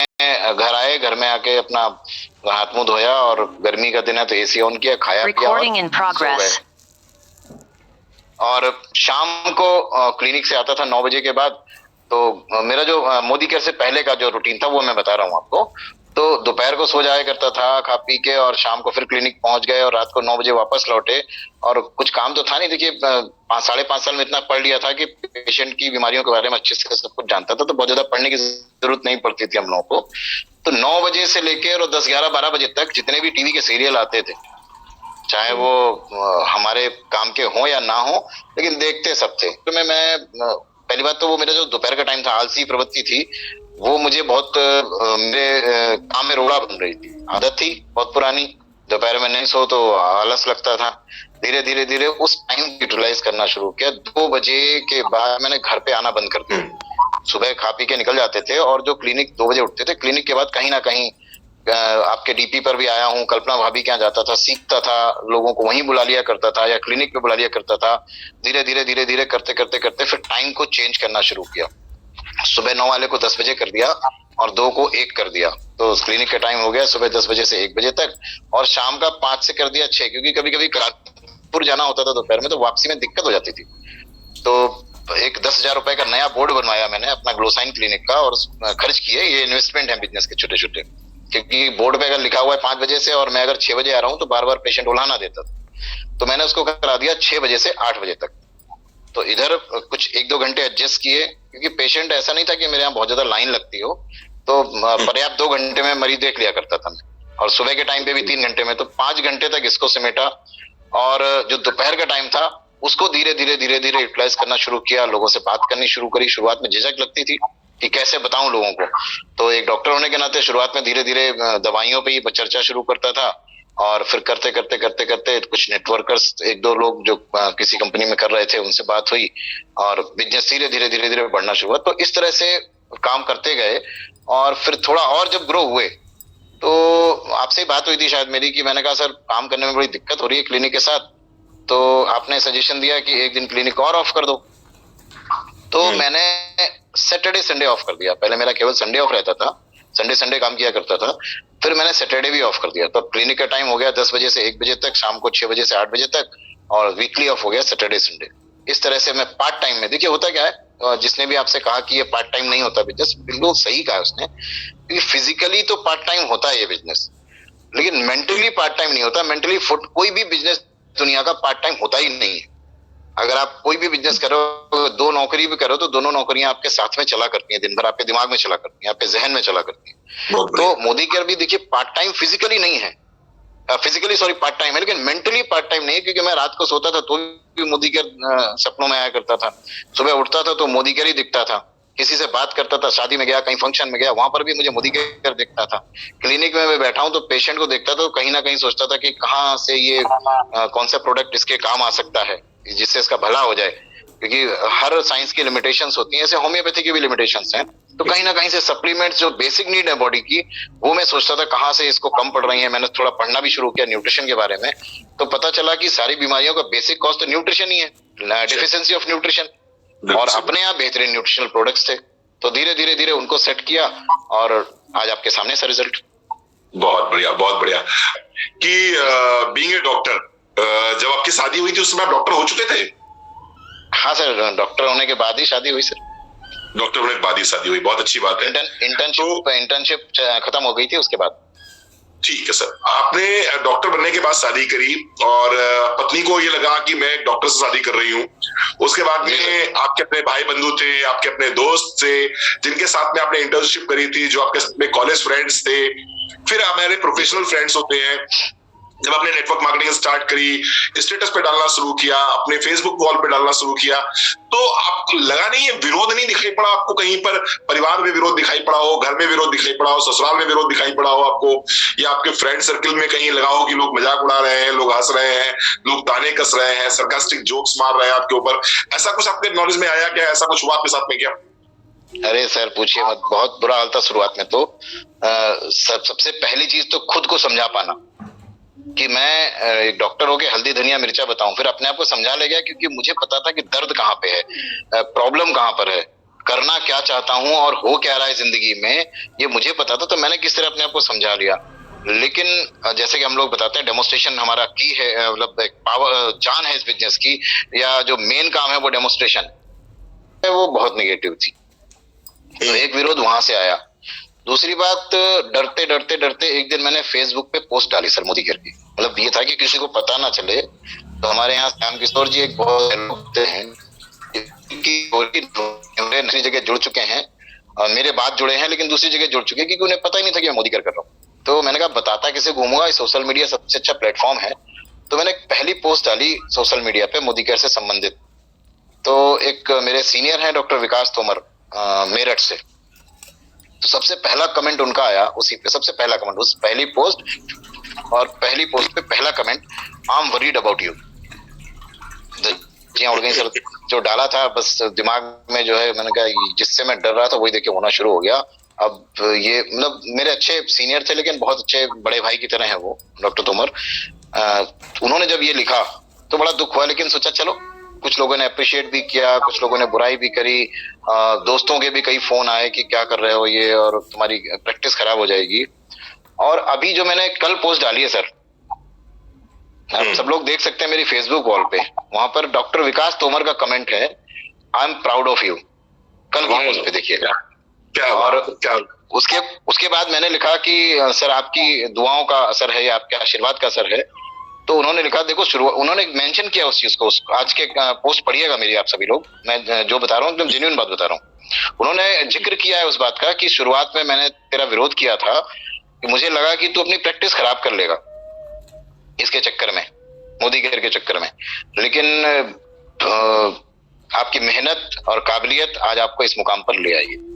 घर आए, घर में आके अपना हाथ मुंह धोया और गर्मी का दिन है तो एसी ऑन किया, खाया पिया और सो गए। और शाम को क्लिनिक से आता था 9 बजे के बाद। तो मेरा जो मोदी केयर से पहले का जो रूटीन था वो मैं बता रहा हूँ आपको। तो दोपहर को सो जाया करता था खा पी के, और शाम को फिर क्लिनिक पहुंच गए और रात को 9 बजे वापस लौटे। और कुछ काम तो था नहीं, देखिए 5 साढ़े 5 साल में इतना पढ़ लिया था कि पेशेंट की बीमारियों के बारे में अच्छे से सब कुछ जानता था, तो बहुत ज्यादा पढ़ने की जरूरत नहीं पड़ती थी हम लोगों को। तो 9 बजे से लेकर और 10 11 12 बजे तक जितने भी टीवी के सीरियल आते थे, चाहे वो हमारे काम के हों या ना हो, लेकिन देखते सब थे। तो मैं पहली बात तो वो मेरा जो दोपहर का टाइम था, आलसी प्रवृत्ति थी, वो मुझे बहुत मेरे काम में रोड़ा बन रही थी। आदत थी बहुत पुरानी, दोपहर में नहीं सो तो आलस लगता था। धीरे धीरे धीरे उस टाइम यूटिलाइज करना शुरू किया। 2 बजे के बाद मैंने घर पे आना बंद कर दिया। सुबह खा पी के निकल जाते थे, और जो क्लिनिक 2 बजे उठते थे, क्लिनिक के बाद कहीं ना कहीं आपके डीपी पर भी आया हूँ, कल्पना भाभी के यहाँ जाता था, सीखता था, लोगों को वहीं बुला लिया करता था या क्लिनिक पे बुला लिया करता था। धीरे धीरे धीरे धीरे करते करते करते फिर टाइम को चेंज करना शुरू किया। सुबह 9 वाले को 10 बजे कर दिया और 2 को 1 कर दिया, तो क्लिनिक का टाइम हो गया सुबह 10 बजे से 1 बजे तक। और शाम का 5 से कर दिया 6, क्योंकि कभी कभी कानपुर जाना होता था दोपहर में, तो वापसी में दिक्कत हो जाती थी। तो एक 10,000 रुपए का नया बोर्ड बनवाया मैंने अपना ग्लोसाइन क्लिनिक का, और खर्च किए। ये इन्वेस्टमेंट है बिजनेस के छोटे छोटे, क्योंकि बोर्ड पे अगर लिखा हुआ है 5 बजे से और मैं अगर 6 बजे आ रहा हूँ तो बार बार पेशेंट उलाना देता था। तो मैंने उसको करा दिया 6 बजे से 8 बजे तक। तो इधर कुछ 1 2 घंटे एडजस्ट किए, क्योंकि पेशेंट ऐसा नहीं था कि मेरे यहाँ बहुत ज्यादा लाइन लगती हो, तो पर्याप्त 2 घंटे में मरीज देख लिया करता था मैं। और सुबह के टाइम पे भी 3 घंटे में, तो 5 घंटे तक इसको समेटा। और जो दोपहर का टाइम था उसको धीरे धीरे धीरे धीरे यूटिलाइज करना शुरू किया। लोगों से बात करनी शुरू करी। शुरुआत में झिझक लगती थी कि कैसे बताऊं लोगों को, तो एक डॉक्टर होने के नाते शुरुआत में धीरे धीरे दवाइयों पे ही चर्चा शुरू करता था। और फिर करते करते करते करते कुछ नेटवर्कर्स, 1 2 लोग जो किसी कंपनी में कर रहे थे, उनसे बात हुई और बिजनेस धीरे धीरे धीरे धीरे बढ़ना शुरू हुआ। तो इस तरह से काम करते गए। और फिर थोड़ा और जब ग्रो हुए, तो आपसे बात हुई थी शायद मेरी, कि मैंने कहा सर काम करने में बड़ी दिक्कत हो रही है क्लिनिक के साथ। तो आपने सजेशन दिया कि एक दिन क्लिनिक और ऑफ कर दो। तो मैंने सैटरडे संडे ऑफ कर दिया। पहले मेरा केवल संडे ऑफ रहता था, संडे संडे काम किया करता था। फिर मैंने सैटरडे भी ऑफ कर दिया। तो क्लिनिक का टाइम हो गया 10 बजे से 1 बजे तक, शाम को 6 बजे से 8 बजे तक, और वीकली ऑफ हो गया सैटरडे संडे। इस तरह से मैं पार्ट टाइम में, देखिए होता क्या है, जिसने भी आपसे कहा कि ये पार्ट टाइम नहीं होता बिजनेस, बिल्कुल सही कहा उसने, क्योंकि फिजिकली तो पार्ट टाइम होता है ये बिजनेस, लेकिन मेंटली पार्ट टाइम नहीं होता। मेंटली फुट कोई भी बिजनेस दुनिया का पार्ट टाइम होता ही नहीं है। अगर आप कोई भी बिजनेस करो, 2 नौकरी भी करो, तो दोनों नौकरियां आपके साथ में चला करती हैं, दिन भर आपके दिमाग में चला करती हैं, आपके जहन में चला करती हैं। तो मोदी केयर भी देखिए पार्ट टाइम फिजिकली नहीं है, फिजिकली सॉरी पार्ट टाइम है, लेकिन मेंटली पार्ट टाइम नहीं है। क्योंकि मैं रात को सोता था तो भी मोदी केयर सपनों में आया करता था, सुबह उठता था तो मोदी केयर ही दिखता था, किसी से बात करता था, शादी में गया, कहीं फंक्शन में गया, वहां पर भी मुझे मोदी केयर दिखता था। क्लिनिक में मैं बैठा हूं तो पेशेंट को देखता था, तो कहीं ना कहीं सोचता था कि कहाँ से ये कौन सा प्रोडक्ट इसके काम आ सकता है जिससे इसका भला हो जाए। क्योंकि हर साइंस की लिमिटेशंस होती हैं, ऐसे होम्योपैथी की भी लिमिटेशंस हैं। तो कहीं ना कहीं से सप्लीमेंट्स जो बेसिक नीड है बॉडी की, वो मैं सोचता था कहाँ से इसको कम पड़ रही है। मैंने थोड़ा पढ़ना भी शुरू किया न्यूट्रिशन के बारे में, तो पता चला कि सारी बीमारियों का बेसिक कॉज तो न्यूट्रिशन ही है, डिफिशियंसी ऑफ न्यूट्रिशन। और अपने आप बेहतरीन न्यूट्रिशनल प्रोडक्ट्स थे, तो धीरे धीरे धीरे उनको सेट किया, और आज आपके सामने सा रिजल्ट। बहुत बढ़िया, बहुत बढ़िया। कि बीइंग ए डॉक्टर, जब आपकी शादी हुई थी उस समय आप डॉक्टर हो चुके थे? हाँ सर, डॉक्टर होने के बाद ही शादी हुई सर। डॉक्टर होने के बाद ही शादी हुई, बहुत अच्छी बात है। इंटर्नशिप खत्म हो गई थी उसके बाद। ठीक है सर, आपने डॉक्टर बनने के बाद शादी करी और पत्नी को ये लगा कि मैं एक डॉक्टर से शादी कर रही हूँ। उसके बाद में आपके अपने भाई बंधु थे, आपके अपने दोस्त थे, जिनके साथ में आपने इंटर्नशिप करी थी, जो आपके कॉलेज फ्रेंड्स थे। फिर हमारे प्रोफेशनल फ्रेंड्स होते हैं। जब आपने नेटवर्क मार्केटिंग स्टार्ट करी, स्टेटस पे डालना शुरू किया, अपने फेसबुक वॉल पे डालना शुरू किया, तो आपको लगा नहीं ये विरोध नहीं दिखाई पड़ा आपको? कहीं पर परिवार में विरोध दिखाई पड़ा हो, घर में विरोध दिखाई पड़ा हो, ससुराल में विरोध दिखाई पड़ा हो आपको, या आपके फ्रेंड सर्किल में कहीं लगा हो कि लोग मजाक उड़ा रहे हैं, लोग हंस रहे हैं, लोग ताने कस रहे हैं, सरकास्टिक जोक्स मार रहे हैं आपके ऊपर? ऐसा कुछ आपके नॉलेज में आया क्या? ऐसा कुछ हुआ आपके साथ में क्या? अरे सर पूछिए मत, बहुत बुरा हाल था शुरुआत में। तो सबसे पहली चीज तो खुद को समझा पाना कि मैं एक डॉक्टर होके हल्दी धनिया मिर्चा बताऊं। फिर अपने आप को समझा ले गया, क्योंकि मुझे पता था कि दर्द कहाँ पे है, प्रॉब्लम कहाँ पर है। करना क्या चाहता हूं और हो क्या रहा है जिंदगी में, ये मुझे पता था, तो मैंने किस तरह अपने आप को समझा लिया। लेकिन जैसे कि हम लोग बताते हैं, डेमोस्ट्रेशन हमारा की है, मतलब एक पावर जान है इस बिजनेस की, या जो मेन काम है वो डेमोस्ट्रेशन है, वो बहुत निगेटिव थी। तो एक विरोध वहां से आया। दूसरी बात, डरते डरते डरते एक दिन मैंने फेसबुक पे पोस्ट डाली सर मोदी करके, मतलब ये था कि किसी को पता ना चले। तो हमारे यहाँ श्याम किशोर जी एक बहुत होते हैं कि दूसरी जगह जुड़ चुके हैं, और मेरे बाद जुड़े हैं लेकिन दूसरी जगह जुड़ चुके हैं, क्योंकि उन्हें पता ही नहीं था कि मैं मोदी कर रहा हूँ। तो मैंने कहा बताता किसे घूमूंगा, सोशल मीडिया सबसे अच्छा प्लेटफॉर्म है। तो मैंने पहली पोस्ट डाली सोशल मीडिया पे मोदी केयर से संबंधित। तो एक मेरे सीनियर हैं डॉक्टर विकास तोमर मेरठ से, तो सबसे पहला कमेंट उनका आया उसी पे, सबसे पहला कमेंट उस पहली पोस्ट, और पहली पोस्ट पे पहला comment, I am worried about you. जी उड़ गई सर, जो डाला था बस दिमाग में जो है, मैंने कहा जिससे मैं डर रहा था वही देखिए होना शुरू हो गया। अब ये मतलब मेरे अच्छे सीनियर थे लेकिन बहुत अच्छे बड़े भाई की तरह है वो डॉक्टर तोमर। उन्होंने जब ये लिखा तो बड़ा दुख हुआ, लेकिन सोचा चलो, कुछ लोगों ने अप्रिशिएट भी किया, कुछ लोगों ने बुराई भी करी, दोस्तों के भी कई फोन आए कि क्या कर रहे हो ये, और तुम्हारी प्रैक्टिस खराब हो जाएगी। और अभी जो मैंने कल पोस्ट डाली है सर, आप सब लोग देख सकते हैं मेरी फेसबुक वॉल पे, वहां पर डॉक्टर विकास तोमर का कमेंट है, I am proud of you. कल की पोस्ट पे देखिएगा। और उसके बाद मैंने लिखा कि सर आपकी दुआओं का असर है या आपके आशीर्वाद का असर है। तो उन्होंने लिखा, देखो शुरुआत, उन्होंने मेंशन किया उस चीज को, आज के पोस्ट पढ़िएगा मेरी आप सभी लोग, मैं जो बता रहा हूँ एकदम जेन्युइन बात बता रहा हूँ। उन्होंने जिक्र किया है उस बात का कि शुरुआत में मैंने तेरा विरोध किया था कि मुझे लगा कि तू अपनी प्रैक्टिस खराब कर लेगा इसके चक्कर में, मोदी केयर के चक्कर में, लेकिन आपकी मेहनत और काबिलियत आज आपको इस मुकाम पर ले आई है।